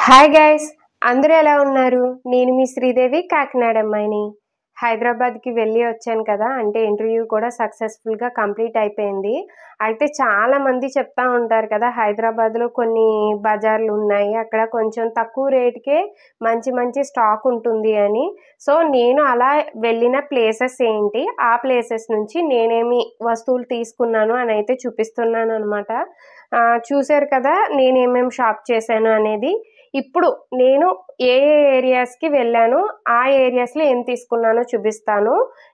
Hi guys, అందరూ ఎలా ఉన్నారు? నేను మీ శ్రీదేవి, కాకినాడ అమ్మాయిని. హైదరాబాద్కి వెళ్ళి వచ్చాను కదా, అంటే ఇంటర్వ్యూ కూడా సక్సెస్ఫుల్గా కంప్లీట్ అయిపోయింది. అయితే చాలామంది చెప్తా ఉంటారు కదా, హైదరాబాద్లో కొన్ని బజార్లు ఉన్నాయి, అక్కడ కొంచెం తక్కువ రేటుకే మంచి మంచి స్టాక్ ఉంటుంది అని. సో నేను అలా వెళ్ళిన ప్లేసెస్ ఏంటి, ఆ ప్లేసెస్ నుంచి నేనేమి వస్తువులు తీసుకున్నాను అని అయితే చూపిస్తున్నాను అనమాట. చూశారు కదా నేనేమేమి షాప్ చేశాను అనేది. ఇప్పుడు నేను ఏ ఏరియాస్కి వెళ్ళాను, ఆ ఏరియాస్లో ఏం తీసుకున్నానో చూపిస్తాను.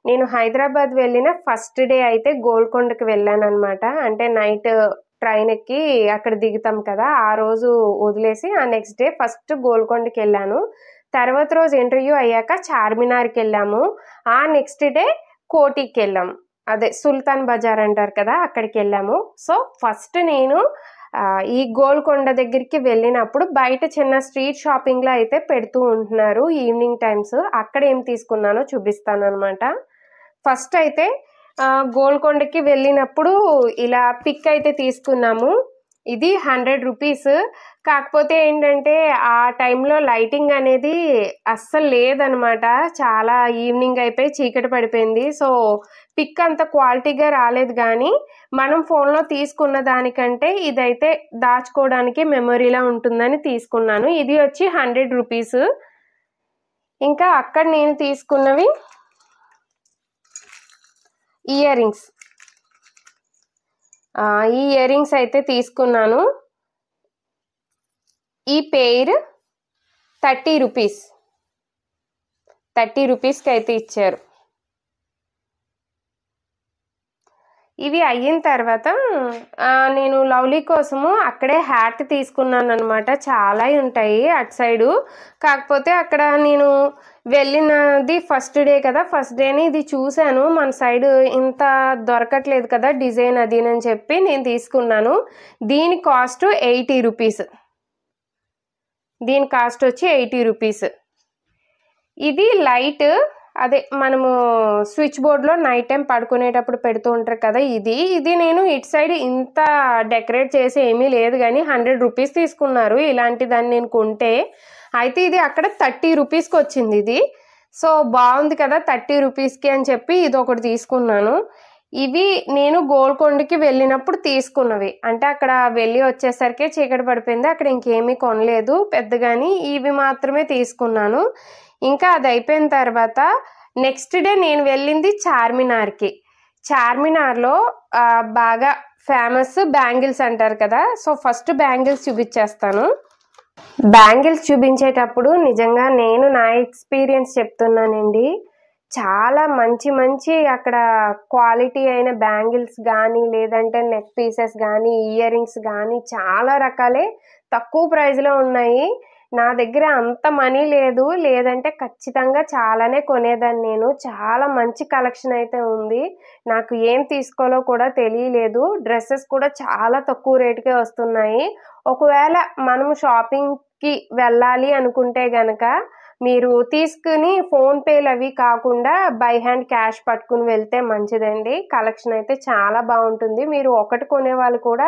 నేను హైదరాబాద్ వెళ్ళిన ఫస్ట్ డే అయితే గోల్కొండకి వెళ్ళాను అనమాట. అంటే నైట్ ట్రైన్ ఎక్కి అక్కడ దిగుతాం కదా, ఆ రోజు వదిలేసి ఆ నెక్స్ట్ డే ఫస్ట్ గోల్కొండకి వెళ్ళాను. తర్వాత రోజు ఇంటర్వ్యూ అయ్యాక చార్మినార్కి వెళ్ళాము. ఆ నెక్స్ట్ డే కోటికి వెళ్ళాము, అదే సుల్తాన్ బజార్ అంటారు కదా, అక్కడికి వెళ్ళాము. సో ఫస్ట్ నేను ఈ గోల్కొండ దగ్గరికి వెళ్ళినప్పుడు బయట చిన్న స్ట్రీట్ షాపింగ్లో అయితే పెడుతూ ఉంటున్నారు ఈవినింగ్ టైమ్స్. అక్కడ ఏం తీసుకున్నానో చూపిస్తాను అనమాట. ఫస్ట్ అయితే గోల్కొండకి వెళ్ళినప్పుడు ఇలా పిక్ అయితే తీసుకున్నాము. ఇది 100 రూపీస్. కాకపోతే ఏంటంటే ఆ టైంలో లైటింగ్ అనేది అస్సలు లేదనమాట. చాలా ఈవినింగ్ అయిపోయి చీకటి పడిపోయింది. సో పిక్ అంత క్వాలిటీగా రాలేదు, కానీ మనం ఫోన్లో తీసుకున్న దానికంటే ఇదైతే దాచుకోవడానికి మెమొరీలా ఉంటుందని తీసుకున్నాను. ఇది వచ్చి 100 రూపీస్. ఇంకా అక్కడ నేను తీసుకున్నవి ఇయర్ రింగ్స్. ఈ ఇయర్ రింగ్స్ అయితే తీసుకున్నాను. ఈ పెయిర్ 30 రూపీస్, 30 రూపీస్కి అయితే ఇచ్చారు. ఇవి అయిన తర్వాత నేను లవ్లీ కోసము అక్కడే హ్యాట్ తీసుకున్నాను అనమాట. చాలా ఉంటాయి అటు సైడు. కాకపోతే అక్కడ నేను వెళ్ళినది ఫస్ట్ డే కదా, ఫస్ట్ డేని ఇది చూశాను, మన సైడ్ ఇంత దొరకట్లేదు కదా డిజైన్ అది అని చెప్పి నేను తీసుకున్నాను. దీని కాస్ట్ 80 రూపీస్. దీని కాస్ట్ వచ్చి 80 రూపీస్. ఇది లైట్, అదే మనము స్విచ్ బోర్డ్లో నైట్ టైం పడుకునేటప్పుడు పెడుతూ ఉంటారు కదా, ఇది నేను ఇటు సైడ్ ఇంత డెకరేట్ చేసి ఏమీ లేదు, కానీ 100 రూపీస్ తీసుకున్నారు ఇలాంటి దాన్ని నేను కొంటే. అయితే ఇది అక్కడ 30 రూపీస్కి వచ్చింది ఇది. సో బాగుంది కదా 30 రూపీస్కి అని చెప్పి ఇది ఒకటి తీసుకున్నాను. ఇవి నేను గోల్కొండకి వెళ్ళినప్పుడు తీసుకున్నవి, అంటే అక్కడ వెళ్ళి వచ్చేసరికి చీకటి పడిపోయింది, అక్కడ ఇంకేమీ కొనలేదు పెద్దగాని, ఇవి మాత్రమే తీసుకున్నాను. ఇంకా అది అయిపోయిన తర్వాత నెక్స్ట్ డే నేను వెళ్ళింది చార్మినార్కి. చార్మినార్లో బాగా ఫేమస్ బ్యాంగిల్స్ అంటారు కదా, సో ఫస్ట్ బ్యాంగిల్స్ చూపించేస్తాను. బ్యాంగిల్స్ చూపించేటప్పుడు నిజంగా నేను నా ఎక్స్పీరియన్స్ చెప్తున్నానండి. చాలా మంచి మంచి అక్కడ క్వాలిటీ అయిన బ్యాంగిల్స్ కానీ, లేదంటే నెక్ పీసెస్ కానీ, ఇయర్ రింగ్స్ కానీ చాలా రకాలే తక్కువ ప్రైస్లో ఉన్నాయి. నా దగ్గర అంత మనీ లేదు, లేదంటే ఖచ్చితంగా చాలానే కొనేదాన్ని నేను. చాలా మంచి కలెక్షన్ అయితే ఉంది. నాకు ఏం తీసుకోవాలో కూడా తెలియలేదు. డ్రెస్సెస్ కూడా చాలా తక్కువ రేటుకే వస్తున్నాయి. ఒకవేళ మనం షాపింగ్కి వెళ్ళాలి అనుకుంటే గనక మీరు తీసుకుని ఫోన్పేలు అవి కాకుండా బై హ్యాండ్ క్యాష్ పట్టుకుని వెళ్తే మంచిదండి. కలెక్షన్ అయితే చాలా బాగుంటుంది. మీరు ఒకటి కొనే వాళ్ళు కూడా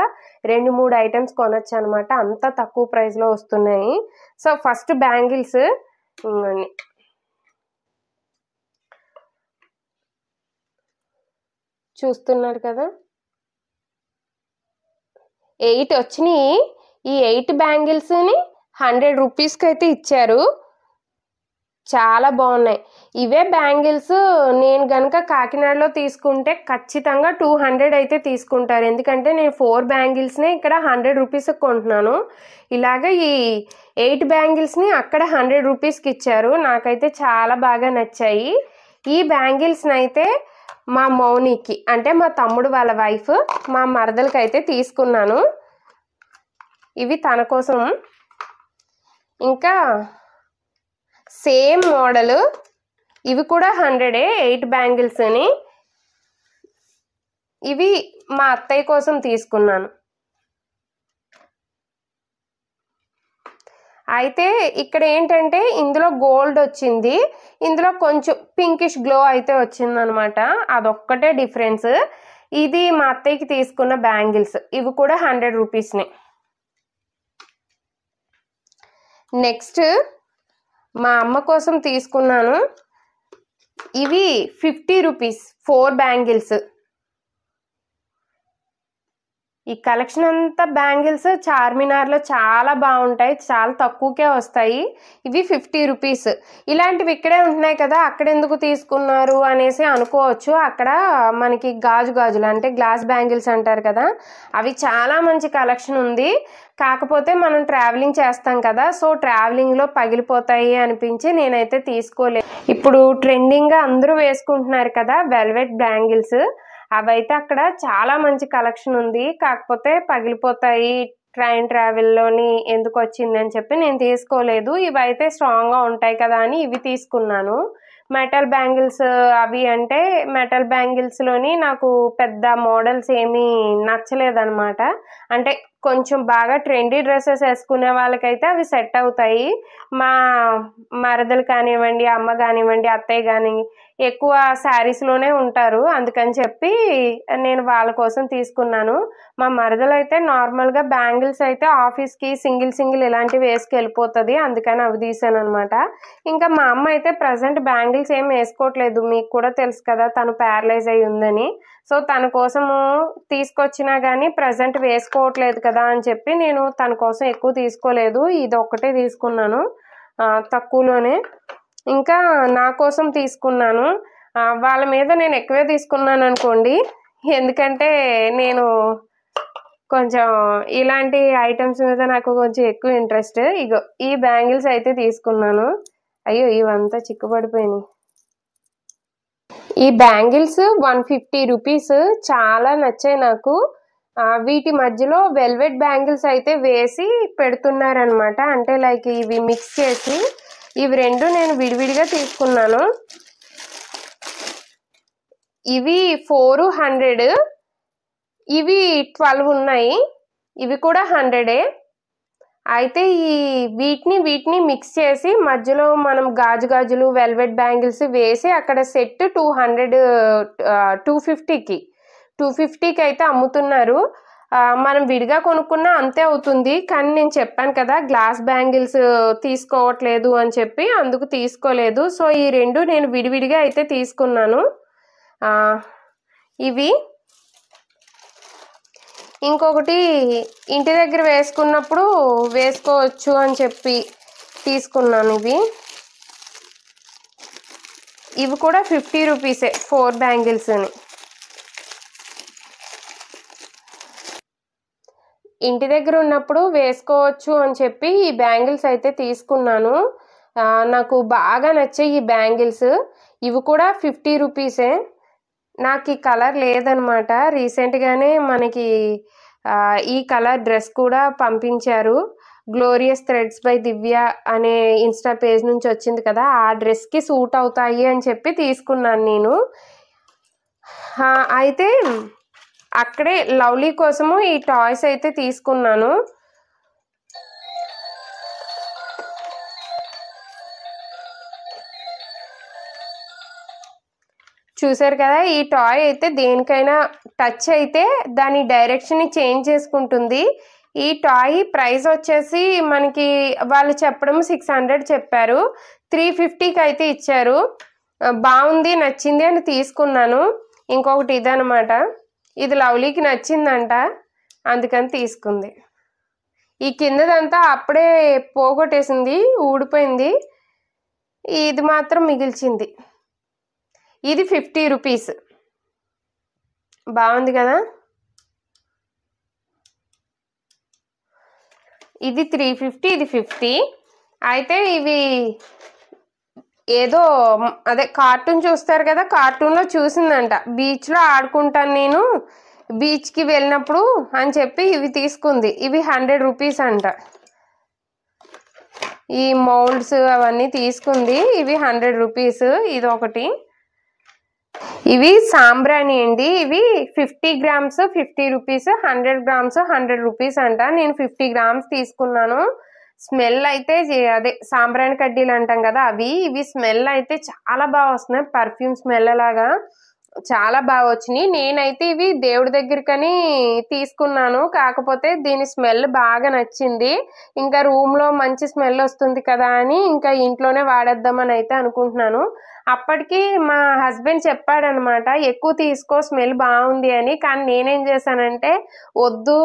2-3 ఐటమ్స్ కొనొచ్చు అనమాట, అంత తక్కువ ప్రైస్లో వస్తున్నాయి. సో ఫస్ట్ బ్యాంగిల్స్ చూస్తున్నారు కదా, 8 వచ్చినాయి. ఈ 8 బ్యాంగిల్స్ని 100 రూపీస్కి అయితే ఇచ్చారు. చాలా బాగున్నాయి. ఇవే బ్యాంగిల్స్ నేను కనుక కాకినాడలో తీసుకుంటే ఖచ్చితంగా 200 అయితే తీసుకుంటారు, ఎందుకంటే నేను 4 బ్యాంగిల్స్నే ఇక్కడ 100 రూపీస్కి కొంటున్నాను. ఇలాగ ఈ 8 బ్యాంగిల్స్ని అక్కడ 100 రూపీస్కి ఇచ్చారు. నాకైతే చాలా బాగా నచ్చాయి. ఈ బ్యాంగిల్స్ని అయితే మా మౌనికి, అంటే మా తమ్ముడు వాళ్ళ వైఫ్, మా మరదలకి అయితే తీసుకున్నాను. ఇవి తన కోసం. ఇంకా సేమ్ మోడల్ ఇవి కూడా 100, 8 బ్యాంగిల్స్ అని. ఇవి మా అత్తయ్య కోసం తీసుకున్నాను. అయితే ఇక్కడ ఏంటంటే ఇందులో గోల్డ్ వచ్చింది, ఇందులో కొంచెం పింకిష్ గ్లో అయితే వచ్చిందనమాట, అదొక్కటే డిఫరెన్స్. ఇది మా అత్తయ్యకి తీసుకున్న బ్యాంగిల్స్, ఇవి కూడా 100 రూపీస్ని. నెక్స్ట్ మా అమ్మ కోసం తీసుకున్నాను. ఇవి 50 రూపీస్ 4 బ్యాంగిల్స్. ఈ కలెక్షన్ అంతా బ్యాంగిల్స్ చార్మినార్లో చాలా బాగుంటాయి, చాలా తక్కువకే వస్తాయి. ఇవి 50 రూపీస్. ఇలాంటివి ఇక్కడే ఉంటున్నాయి కదా, అక్కడ ఎందుకు తీసుకున్నారు అనేసి అనుకోవచ్చు. అక్కడ మనకి గాజులు అంటే గ్లాస్ బ్యాంగిల్స్ అంటారు కదా, అవి చాలా మంచి కలెక్షన్ ఉంది. కాకపోతే మనం ట్రావెలింగ్ చేస్తాం కదా, సో ట్రావెలింగ్లో పగిలిపోతాయి అనిపించి నేనైతే తీసుకోలేదు. ఇప్పుడు ట్రెండింగ్గా అందరూ వేసుకుంటున్నారు కదా వెల్వెట్ బ్యాంగిల్స్, అవైతే అక్కడ చాలా మంచి కలెక్షన్ ఉంది. కాకపోతే పగిలిపోతాయి ట్రైన్ ట్రావెల్లోని ఎందుకు వచ్చిందని చెప్పి నేను తీసుకోలేదు. ఇవైతే స్ట్రాంగ్గా ఉంటాయి కదా అని ఇవి తీసుకున్నాను. మెటల్ బ్యాంగిల్స్ అవి అంటే మెటల్ బ్యాంగిల్స్లోని నాకు పెద్ద మోడల్స్ ఏమీ నచ్చలేదన్నమాట. అంటే కొంచెం బాగా ట్రెండీ డ్రెస్సెస్ వేసుకునే వాళ్ళకైతే అవి సెట్ అవుతాయి. మా మరదలు కానివ్వండి, అమ్మ కానివ్వండి, అత్తయ్య కానీ ఎక్కువ శారీస్లోనే ఉంటారు. అందుకని చెప్పి నేను వాళ్ళ కోసం తీసుకున్నాను. మా మరదలు అయితే నార్మల్గా బ్యాంగిల్స్ అయితే ఆఫీస్కి సింగిల్ ఇలాంటివి వేసుకెళ్ళిపోతుంది, అందుకని అవి తీసాను అనమాట. ఇంకా మా అమ్మ అయితే ప్రజెంట్ బ్యాంగిల్స్ ఏం వేసుకోవట్లేదు. మీకు కూడా తెలుసు కదా తను ప్యారలైజ్ అయి ఉందని. సో తన కోసము తీసుకొచ్చినా కానీ ప్రజెంట్ వేసుకోవట్లేదు కదా అని చెప్పి నేను తన కోసం ఎక్కువ తీసుకోలేదు. ఇది ఒక్కటే తీసుకున్నాను తక్కువలోనే. ఇంకా నా కోసం తీసుకున్నాను. వాళ్ళ మీద నేను ఎక్కువే తీసుకున్నాను అనుకోండి, ఎందుకంటే నేను కొంచెం ఇలాంటి ఐటమ్స్ మీద నాకు కొంచెం ఎక్కువ ఇంట్రెస్ట్. ఇగో ఈ బ్యాంగిల్స్ అయితే తీసుకున్నాను. అయ్యో ఇవంతా చిక్కుపడిపోయినాయి. ఈ బ్యాంగిల్స్ 150 రూపీస్, చాలా నచ్చాయి నాకు. వీటి మధ్యలో వెల్వెట్ బ్యాంగిల్స్ అయితే వేసి పెడుతున్నారనమాట. అంటే లైక్ ఇవి మిక్స్ చేసి, ఇవి రెండు నేను విడివిడిగా తీసుకున్నాను. ఇవి 400, ఇవి 12 ఉన్నాయి. ఇవి కూడా 100. అయితే ఈ వీటిని మిక్స్ చేసి మధ్యలో మనం గాజులు వెల్వెట్ బ్యాంగిల్స్ వేసి అక్కడ సెట్ 250కి అయితే అమ్ముతున్నారు. మనం విడిగా కొనుక్కున్నా అంతే అవుతుంది. కానీ నేను చెప్పాను కదా గ్లాస్ బ్యాంగిల్స్ తీసుకోవట్లేదు అని చెప్పి, అందుకు తీసుకోలేదు. సో ఈ రెండు నేను విడివిడిగా అయితే తీసుకున్నాను. ఇవి ఇంకొకటి ఇంటి దగ్గర వేసుకున్నప్పుడు వేసుకోవచ్చు అని చెప్పి తీసుకున్నాను. ఇవి కూడా 50 రూపీసే 4 బ్యాంగిల్స్ అని. ఇంటి దగ్గర ఉన్నప్పుడు వేసుకోవచ్చు అని చెప్పి ఈ బ్యాంగిల్స్ అయితే తీసుకున్నాను. నాకు బాగా నచ్చాయి ఈ బ్యాంగిల్స్. ఇవి కూడా 50 రూపీసే. నాకు ఈ కలర్ లేదనమాట. రీసెంట్గానే మనకి ఈ కలర్ డ్రెస్ కూడా పంపించారు. గ్లోరియస్ థ్రెడ్స్ బై దివ్య అనే ఇన్స్టా పేజ్ నుంచి వచ్చింది కదా, ఆ డ్రెస్కి సూట్ అవుతాయి అని చెప్పి తీసుకున్నాను నేను. అయితే అక్కడే లవ్లీ కోసము ఈ టాయ్స్ అయితే తీసుకున్నాను. చూసారు కదా, ఈ టాయ్ అయితే దేనికైనా టచ్ అయితే దాని డైరెక్షన్ చేంజ్ చేసుకుంటుంది. ఈ టాయ్ ప్రైస్ వచ్చేసి మనకి వాళ్ళు చెప్పడం 600 చెప్పారు, 350కి అయితే ఇచ్చారు. బాగుంది, నచ్చింది అని తీసుకున్నాను. ఇంకొకటి ఇదనమాట, ఇది లవ్లీకి నచ్చిందంట, అందుకని తీసుకుంది. ఈ కిందదంతా అప్పుడే పోగొట్టేసింది, ఊడిపోయింది. ఇది మాత్రం మిగిల్చింది. ఇది 50 రూపీస్. బాగుంది కదా. ఇది 350, ఇది 50. అయితే ఇవి ఏదో అదే కార్టూన్ చూస్తారు కదా, కార్టూన్లో చూసిందంట. బీచ్లో ఆడుకుంటాను నేను, బీచ్కి వెళ్ళినప్పుడు అని చెప్పి ఇవి తీసుకుంది. ఇవి 100 రూపీస్ అంట. ఈ మౌల్డ్స్ అవన్నీ తీసుకుంది. ఇవి 100 రూపీస్. ఇది ఒకటి. ఇవి సాంబ్రాణి అండి. ఇవి 50 గ్రామ్స్ 50 రూపీస్, 100 గ్రామ్స్ 100 రూపీస్ అంట. నేను 50 గ్రామ్స్ తీసుకున్నాను. స్మెల్ అయితే అదే సాంబ్రాణి కడ్డీలు అంటాం కదా అవి. ఇవి స్మెల్ అయితే చాలా బాగా వస్తున్నాయి, పర్ఫ్యూమ్ స్మెల్ లాగా. చాలా బాగా వచ్చినాయి. నేనైతే ఇవి దేవుడి దగ్గరకని తీసుకున్నాను. కాకపోతే దీని స్మెల్ బాగా నచ్చింది. ఇంకా రూమ్లో మంచి స్మెల్ వస్తుంది కదా అని ఇంకా ఇంట్లోనే వాడేద్దామని అయితే అనుకుంటున్నాను. అప్పటికి మా హస్బెండ్ చెప్పాడనమాట, ఎక్కువ తీసుకో స్మెల్ బాగుంది అని. కానీ నేనేం చేశానంటే వద్దు,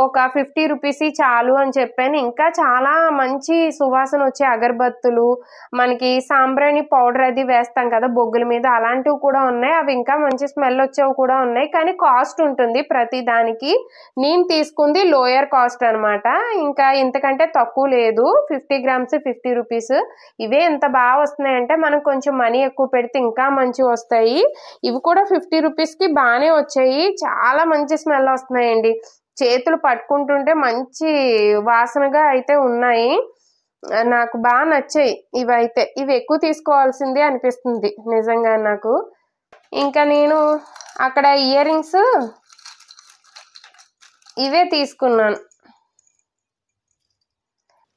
ఒక 50 రూపీస్ చాలు అని చెప్పాను. ఇంకా చాలా మంచి సువాసన వచ్చే అగరబత్తులు, మనకి సాంబ్రాణి పౌడర్ అది వేస్తాం కదా బొగ్గుల మీద, అలాంటివి కూడా ఉన్నాయి. అవి ఇంకా మంచి స్మెల్ వచ్చేవి కూడా ఉన్నాయి. కానీ కాస్ట్ ఉంటుంది ప్రతి దానికి. నేను తీసుకుంది లోయర్ కాస్ట్ అనమాట. ఇంకా ఇంతకంటే తక్కువ లేదు. 50 గ్రామ్స్ 50 రూపీస్. ఇవే ఎంత బాగా వస్తున్నాయంటే మనం కొంచెం మనీ ఎక్కువ పెడితే ఇంకా మంచి వస్తాయి. ఇవి కూడా 50 రూపీస్కి బాగానే వచ్చాయి. చాలా మంచి స్మెల్ వస్తున్నాయండి. చేతులు పట్టుకుంటుంటే మంచి వాసనగా అయితే ఉన్నాయి. నాకు బాగా నచ్చాయి ఇవైతే. ఇవి ఎక్కువ తీసుకోవాల్సిందే అనిపిస్తుంది నిజంగా నాకు. ఇంకా నేను అక్కడ ఇయర్ రింగ్స్ ఇవే తీసుకున్నాను.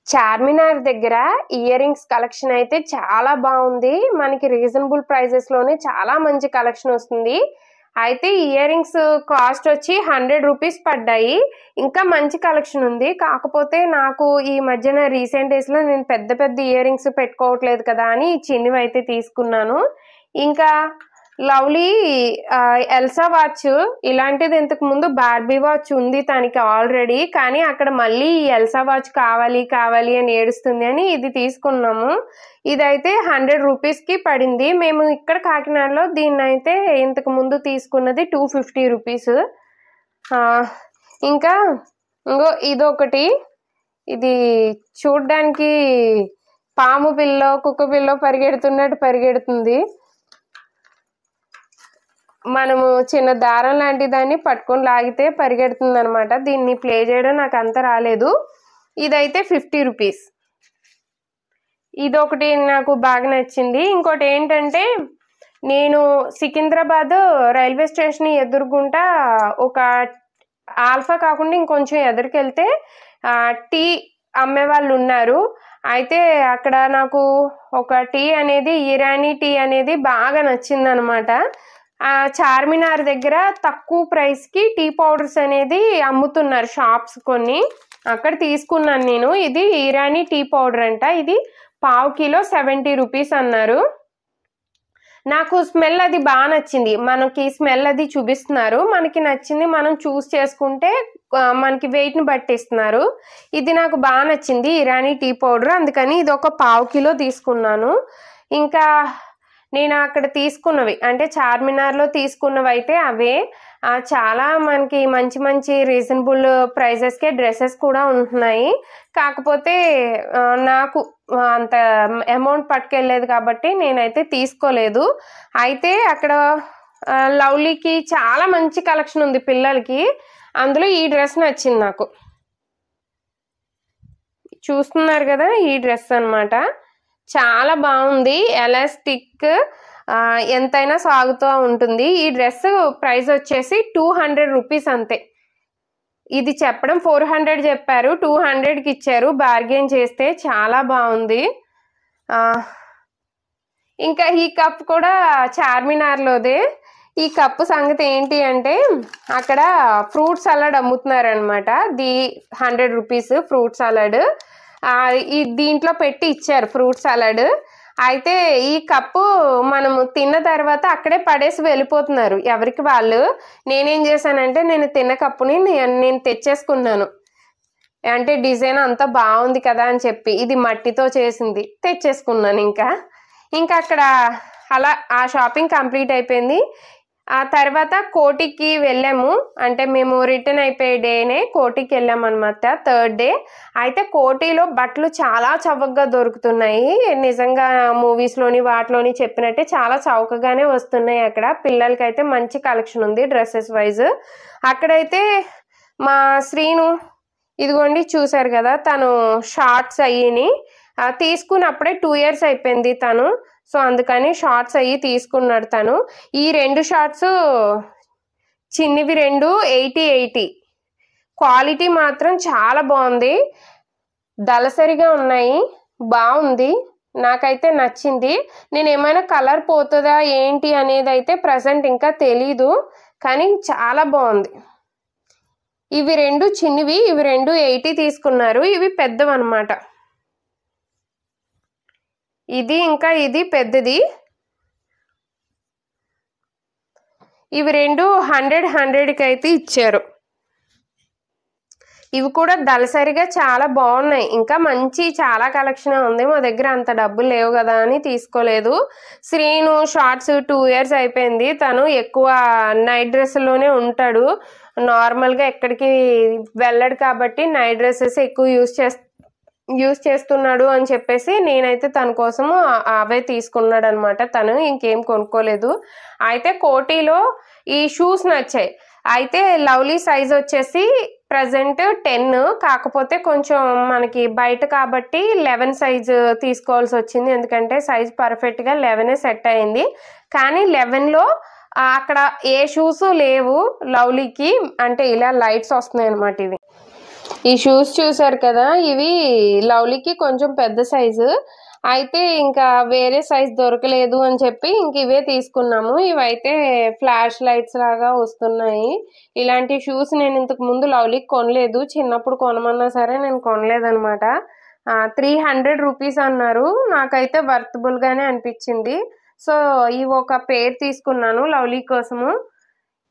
చార్మినార్ దగ్గర ఇయర్ రింగ్స్ కలెక్షన్ అయితే చాలా బాగుంది. మనకి రీజనబుల్ ప్రైజెస్లోనే చాలా మంచి కలెక్షన్ వస్తుంది. అయితే ఇయర్ రింగ్స్ కాస్ట్ వచ్చి 100 రూపీస్ పడ్డాయి. ఇంకా మంచి కలెక్షన్ ఉంది. కాకపోతే నాకు ఈ మధ్యన రీసెంట్ డేస్లో నేను పెద్ద పెద్ద ఇయర్ రింగ్స్ పెట్టుకోవట్లేదు కదా అని చిన్నవి అయితే తీసుకున్నాను. ఇంకా లవ్లీ ఎల్సా వాచ్, ఇలాంటిది ఇంతకు ముందు బార్బీ వాచ్ ఉంది తనకి ఆల్రెడీ. కానీ అక్కడ మళ్ళీ ఎల్సా వాచ్ కావాలి కావాలి అని ఏడుస్తుంది అని ఇది తీసుకున్నాము. ఇదైతే 100 రూపీస్కి పడింది. మేము ఇక్కడ కాకినాడలో దీన్ని అయితే ఇంతకు ముందు తీసుకున్నది 250 రూపీస్. ఇంకా ఇంకో ఇదొకటి, ఇది చూడ్డానికి పాము పిల్లో కుక్క పిల్లో పరిగెడుతున్నట్టు పరిగెడుతుంది. మనము చిన్న దారం లాంటి దాన్ని పట్టుకొని లాగితే పరిగెడుతుంది అనమాట. దీన్ని ప్లే చేయడం నాకు అంత రాలేదు. ఇదైతే 50 రూపీస్. ఇదొకటి నాకు బాగా నచ్చింది. ఇంకోటి ఏంటంటే నేను సికింద్రాబాద్ రైల్వే స్టేషన్ ఎదురుగుంటా ఒక ఆల్ఫా కాకుండా ఇంకొంచెం ఎదురుకెళ్తే టీ అమ్మే వాళ్ళు ఉన్నారు. అయితే అక్కడ నాకు ఒక టీ అనేది, ఇరానీ టీ అనేది బాగా నచ్చిందనమాట. చార్మినార్ దగ్గర తక్కువ ప్రైస్కి టీ పౌడర్స్ అనేది అమ్ముతున్నారు షాప్స్ కొన్ని. అక్కడ తీసుకున్నాను నేను. ఇది ఇరానీ టీ పౌడర్ అంట. ఇది పావు కిలో 70 రూపీస్ అన్నారు. నాకు స్మెల్ అది బాగా నచ్చింది. మనకి స్మెల్ అది చూపిస్తున్నారు. మనకి నచ్చింది మనం చూస్ చేసుకుంటే మనకి వెయిట్ని బట్టి ఇస్తున్నారు. ఇది నాకు బాగా నచ్చింది ఇరానీ టీ పౌడర్. అందుకని ఇది ఒక పావు కిలో తీసుకున్నాను. ఇంకా నేను అక్కడ తీసుకున్నవి అంటే చార్మినార్లో తీసుకున్నవి అయితే అవే. చాలా మనకి మంచి మంచి రీజనబుల్ ప్రైజెస్కే డ్రెస్సెస్ కూడా ఉంటున్నాయి. కాకపోతే నాకు అంత అమౌంట్ పట్టుకెళ్ళలేదు కాబట్టి నేనైతే తీసుకోలేదు. అయితే అక్కడ లవ్లీకి చాలా మంచి కలెక్షన్ ఉంది పిల్లలకి. అందులో ఈ డ్రెస్ నచ్చింది నాకు. చూస్తున్నారు కదా, ఈ డ్రెస్ అన్నమాట. చాలా బాగుంది. ఎలాస్టిక్, ఎంతైనా సాగుతూ ఉంటుంది. ఈ డ్రెస్ ప్రైస్ వచ్చేసి 200 రూపీస్ అంతే. ఇది చెప్పడం 400 చెప్పారు, 200కి ఇచ్చారు బార్గెన్ చేస్తే. చాలా బాగుంది. ఇంకా ఈ కప్ కూడా చార్మినార్లోదే. ఈ కప్పు సంగతి ఏంటి అంటే అక్కడ ఫ్రూట్ సలాడ్ అమ్ముతున్నారనమాట. 100 రూపీస్ ఫ్రూట్ సలాడ్. దీంట్లో పెట్టి ఇచ్చారు ఫ్రూట్ సలాడ్. అయితే ఈ కప్పు మనము తిన్న తర్వాత అక్కడే పడేసి వెళ్ళిపోతున్నారు ఎవరికి వాళ్ళు. నేనేం చేశానంటే నేను తిన్న కప్పుని నేను తెచ్చేసుకున్నాను. అంటే డిజైన్ అంతా బాగుంది కదా అని చెప్పి. ఇది మట్టితో చేసింది, తెచ్చేసుకున్నాను. ఇంకా అక్కడ అలా ఆ షాపింగ్ కంప్లీట్ అయిపోయింది. ఆ తర్వాత కోటికి వెళ్ళాము. అంటే మేము రిటర్న్ అయిపోయే డేనే కోటికి వెళ్ళాము అనమాట, 3rd డే. అయితే కోటిలో బట్టలు చాలా చౌకగా దొరుకుతున్నాయి. నిజంగా మూవీస్లోని వాటిలోని చెప్పినట్టే చాలా చౌకగానే వస్తున్నాయి. అక్కడ పిల్లలకైతే మంచి కలెక్షన్ ఉంది డ్రెస్సెస్ వైజ్. అక్కడైతే మా శ్రీను ఇదిగోండి చూసారు కదా, తను షార్ట్స్ అయ్యిని తీసుకున్నప్పుడే 2 years అయిపోయింది తను. సో అందుకని షార్ట్స్ అయ్యి తీసుకున్నాడు తను. ఈ 2 షార్ట్స్ చిన్నవి 2 80 క్వాలిటీ మాత్రం చాలా బాగుంది. దళసరిగా ఉన్నాయి, బాగుంది. నాకైతే నచ్చింది. నేను ఏమైనా కలర్ పోతుందా ఏంటి అనేది అయితే ప్రజెంట్ ఇంకా తెలీదు, కానీ చాలా బాగుంది. ఇవి 2 చిన్నవి, ఇవి 2 80 తీసుకున్నారు. ఇవి పెద్దవన్నమాట. ఇది ఇంకా ఇది పెద్దది. ఇవి 2 100కి అయితే ఇచ్చారు. ఇవి కూడా దళసరిగా చాలా బాగున్నాయి. ఇంకా మంచి చాలా కలెక్షన్ ఉంది. మా దగ్గర అంత డబ్బులు లేవు కదా అని తీసుకోలేదు. శ్రీను షార్ట్స్ 2 ఇయర్స్ అయిపోయింది. తను ఎక్కువ నైట్ డ్రెస్లోనే ఉంటాడు. నార్మల్గా ఎక్కడికి వెళ్ళడు కాబట్టి నైట్ డ్రెస్సెస్ ఎక్కువ యూజ్ చేస్తున్నాడు అని చెప్పేసి నేనైతే తన కోసము అవే తీసుకున్నాడు అనమాట. తను ఇంకేం కొనుక్కోలేదు. అయితే కోటీలో ఈ షూస్ నచ్చాయి. అయితే లవ్లీ సైజ్ వచ్చేసి ప్రజెంట్ 10, కాకపోతే కొంచెం మనకి బయట కాబట్టి 11 సైజు తీసుకోవాల్సి వచ్చింది. ఎందుకంటే సైజ్ పర్ఫెక్ట్గా 11 సెట్ అయింది. కానీ 11లో అక్కడ ఏ షూస్ లేవు లవ్లీకి. అంటే ఇలా లైట్స్ వస్తున్నాయి అనమాట. ఇవి ఈ షూస్ చూసారు కదా, ఇవి లవ్లీకి కొంచెం పెద్ద సైజు. అయితే ఇంకా వేరే సైజ్ దొరకలేదు అని చెప్పి ఇంక ఇవే తీసుకున్నాము. ఇవైతే ఫ్లాష్ లైట్స్ లాగా వస్తున్నాయి. ఇలాంటి షూస్ నేను ఇంతకు ముందు లవ్లీకి కొనలేదు. చిన్నప్పుడు కొనమన్నా సరే నేను కొనలేదనమాట. 300 రూపీస్ అన్నారు. నాకైతే వర్తబుల్గానే అనిపించింది. సో ఇవి ఒక పేర్ తీసుకున్నాను లవ్లీ కోసము.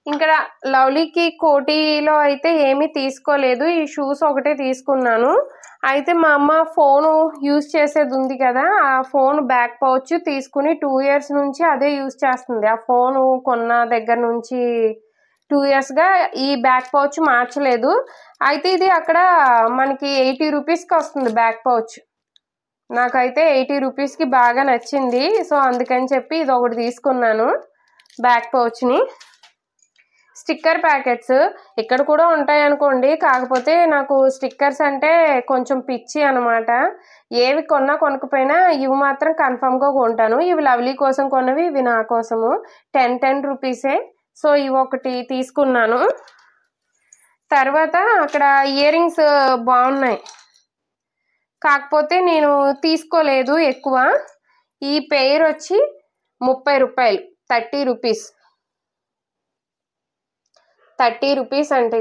ఇంకా లవ్లీకి కోటీలో అయితే ఏమీ తీసుకోలేదు. ఈ షూస్ ఒకటే తీసుకున్నాను. అయితే మా అమ్మ ఫోను యూజ్ చేసేది ఉంది కదా, ఆ ఫోన్ బ్యాక్ పౌచ్ తీసుకుని 2 ఇయర్స్ నుంచి అదే యూజ్ చేస్తుంది. ఆ ఫోను కొన్న దగ్గర నుంచి 2 ఇయర్స్గా ఈ బ్యాక్ పౌచ్ మార్చలేదు. అయితే ఇది అక్కడ మనకి 80 రూపీస్కి వస్తుంది బ్యాక్ పౌచ్. నాకైతే 80 రూపీస్కి బాగా నచ్చింది. సో అందుకని చెప్పి ఇది ఒకటి తీసుకున్నాను బ్యాక్ పౌచ్ని. స్టిక్కర్ ప్యాకెట్స్ ఇక్కడ కూడా ఉంటాయి అనుకోండి, కాకపోతే నాకు స్టిక్కర్స్ అంటే కొంచెం పిచ్చి అనమాట. ఏవి కొన్నా కొనకపోయినా ఇవి మాత్రం కన్ఫామ్గా కొంటాను. ఇవి లవ్లీ కోసం కొన్నవి, ఇవి నా కోసము. 10 రూపీసే. సో ఇవి ఒకటి తీసుకున్నాను. తర్వాత అక్కడ ఇయర్ రింగ్స్ బాగున్నాయి, కాకపోతే నేను తీసుకోలేదు ఎక్కువ. ఈ పెయిర్ వచ్చి 30 రూపాయలు, 30 రూపీస్. 30 రూపీస్ అంటే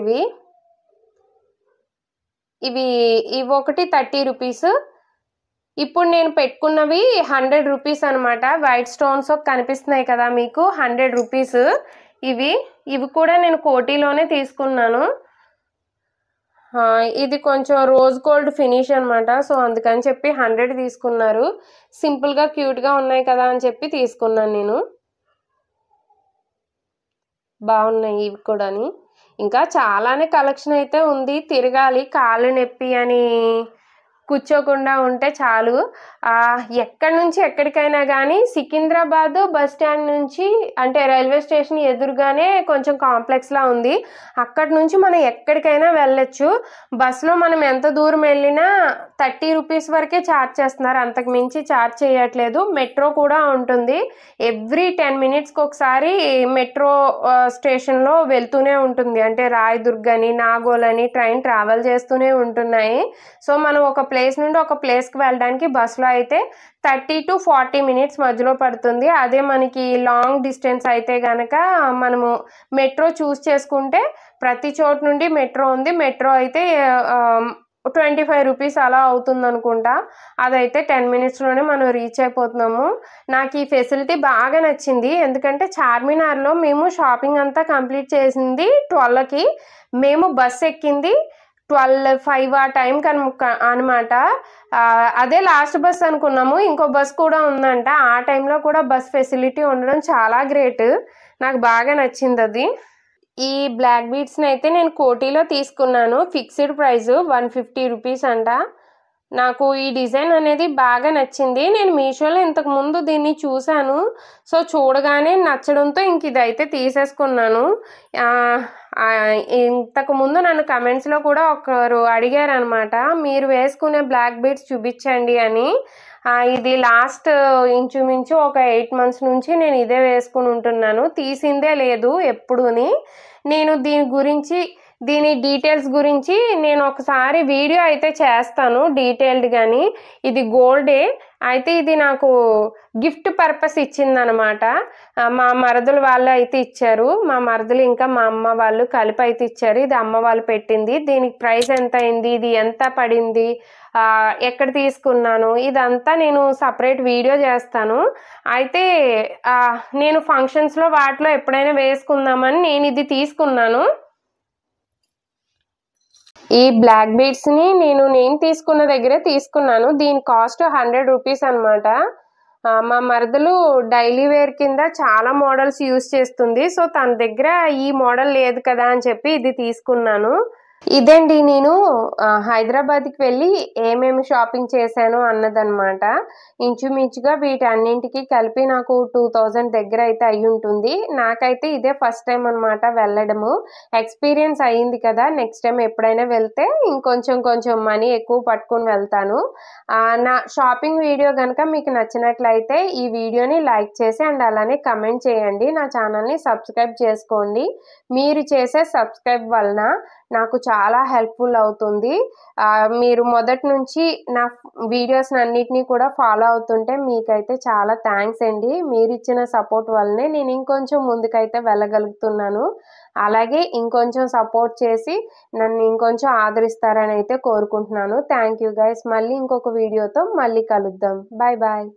ఇవి ఒకటి 30 రూపీస్. ఇప్పుడు నేను పెట్టుకున్నవి 100 రూపీస్ అనమాట. వైట్ స్టోన్స్ కనిపిస్తున్నాయి కదా మీకు, 100 రూపీస్ ఇవి కూడా నేను కోటీలోనే తీసుకున్నాను. ఇది కొంచెం రోజ్ గోల్డ్ ఫినిష్ అనమాట. సో అందుకని చెప్పి 100 తీసుకున్నారు. సింపుల్గా క్యూట్గా ఉన్నాయి కదా అని చెప్పి తీసుకున్నాను నేను. బాగున్నాయి ఇవి కూడా. ఇంకా చాలానే కలెక్షన్ అయితే ఉంది. తిరగాలి, కాళ్ళు నొప్పి అని కూర్చోకుండా ఉంటే చాలు. ఎక్కడి నుంచి ఎక్కడికైనా కానీ సికింద్రాబాద్ బస్ స్టాండ్ నుంచి, అంటే రైల్వే స్టేషన్ ఎదురుగానే కొంచెం కాంప్లెక్స్లా ఉంది. అక్కడి నుంచి మనం ఎక్కడికైనా వెళ్ళొచ్చు. బస్సులో మనం ఎంత దూరం వెళ్ళినా 30 రూపీస్ వరకే ఛార్జ్ చేస్తున్నారు, అంతకు మించి ఛార్జ్ చేయట్లేదు. మెట్రో కూడా ఉంటుంది. ఎవ్రీ 10 మినిట్స్కి ఒకసారి మెట్రో స్టేషన్లో వెళ్తూనే ఉంటుంది. అంటే రాయదుర్గ్ అని, నాగోల్ అని ట్రైన్ ట్రావెల్ చేస్తూనే ఉంటున్నాయి. సో మనం ఒక ప్లేస్ నుండి ఒక ప్లేస్కి వెళ్ళడానికి బస్సులో అయితే 30 to 40 మినిట్స్ మధ్యలో పడుతుంది. అదే మనకి లాంగ్ డిస్టెన్స్ అయితే కనుక మనము మెట్రో చూస్ చేసుకుంటే ప్రతి చోటు నుండి మెట్రో ఉంది. మెట్రో అయితే 25 రూపీస్ అలా అవుతుంది అనుకుంటా. అదైతే 10 మినిట్స్లోనే మనం రీచ్ అయిపోతున్నాము. నాకు ఈ ఫెసిలిటీ బాగా నచ్చింది. ఎందుకంటే చార్మినార్లో మేము షాపింగ్ అంతా కంప్లీట్ చేసింది 12కి. మేము బస్ ఎక్కింది 12:05 ఆ టైంకి అనమాట. అదే లాస్ట్ బస్ అనుకున్నాము. ఇంకో బస్ కూడా ఉందంట. ఆ టైంలో కూడా బస్ ఫెసిలిటీ ఉండడం చాలా గ్రేట్. నాకు బాగా నచ్చింది అది. ఈ బ్లాక్ బీడ్స్ని అయితే నేను కోటీలో తీసుకున్నాను. ఫిక్స్డ్ ప్రైస్ 150 రూపీస్ అంట. నాకు ఈ డిజైన్ అనేది బాగా నచ్చింది. నేను మీషోలో ఇంతకు ముందు దీన్ని చూశాను. సో చూడగానే నచ్చడంతో ఇంక ఇదైతే తీసేసుకున్నాను. ఇంతకు ముందు నన్ను కమెంట్స్లో కూడా ఒకరు అడిగారనమాట, మీరు వేసుకునే బ్లాక్ బీడ్స్ చూపించండి అని. ఇది లాస్ట్ ఇంచుమించు ఒక 8 months నుంచి నేను ఇదే వేసుకుని ఉంటున్నాను. తీసిందే లేదు ఎప్పుడూని. నేను దీని గురించి దీని డీటెయిల్స్ గురించి నేను ఒకసారి వీడియో అయితే చేస్తాను డీటెయిల్డ్గాని. ఇది గోల్డే, అయితే ఇది నాకు గిఫ్ట్ పర్పస్ ఇచ్చిందనమాట. మా మరదలు వాళ్ళు అయితే ఇచ్చారు, మా మరదలు ఇంకా మా అమ్మ వాళ్ళు కలిపి అయితే ఇచ్చారు. ఇది అమ్మ వాళ్ళు పెట్టింది. దీనికి ప్రైస్ ఎంత అయింది, ఇది ఎంత పడింది, ఎక్కడ తీసుకున్నాను, ఇదంతా నేను సపరేట్ వీడియో చేస్తాను. అయితే నేను ఫంక్షన్స్లో వాటిలో ఎప్పుడైనా వేసుకుందామని నేను ఇది తీసుకున్నాను. ఈ బ్లాక్ బీడ్స్ని నేను తీసుకున్న దగ్గరే తీసుకున్నాను. దీని కాస్ట్ 100 రూపీస్ అనమాట. మా మరదలు డైలీ వేర్ కింద చాలా మోడల్స్ యూజ్ చేస్తుంది. సో తన దగ్గర ఈ మోడల్ లేదు కదా అని చెప్పి ఇది తీసుకున్నాను. ఇదండి నేను హైదరాబాద్కి వెళ్ళి ఏమేమి షాపింగ్ చేశాను అన్నదన్నమాట. ఇంచుమించుగా వీటన్నింటికి కలిపి నాకు 2000 దగ్గర అయితే అయి ఉంటుంది. నాకైతే ఇదే ఫస్ట్ టైం అనమాట వెళ్ళడము. ఎక్స్పీరియన్స్ అయ్యింది కదా, నెక్స్ట్ టైం ఎప్పుడైనా వెళ్తే ఇంకొంచెం మనీ ఎక్కువ పట్టుకుని వెళ్తాను. నా షాపింగ్ వీడియో కనుక మీకు నచ్చినట్లయితే ఈ వీడియోని లైక్ చేసి అండ్ అలానే కమెంట్ చేయండి. నా ఛానల్ని సబ్స్క్రైబ్ చేసుకోండి. మీరు చేసే సబ్స్క్రైబ్ వలన నాకు చాలా హెల్ప్ఫుల్ అవుతుంది. మీరు మొదటి నుంచి నా వీడియోస్ అన్నిటినీ కూడా ఫాలో అవుతుంటే మీకైతే చాలా థ్యాంక్స్ అండి. మీరు ఇచ్చిన సపోర్ట్ వల్లనే నేను ఇంకొంచెం ముందుకైతే వెళ్ళగలుగుతున్నాను. అలాగే ఇంకొంచెం సపోర్ట్ చేసి నన్ను ఇంకొంచెం ఆదరిస్తారని అయితే కోరుకుంటున్నాను. Thank you guys. మళ్ళీ ఇంకొక వీడియోతో మళ్ళీ కలుద్దాం. Bye bye.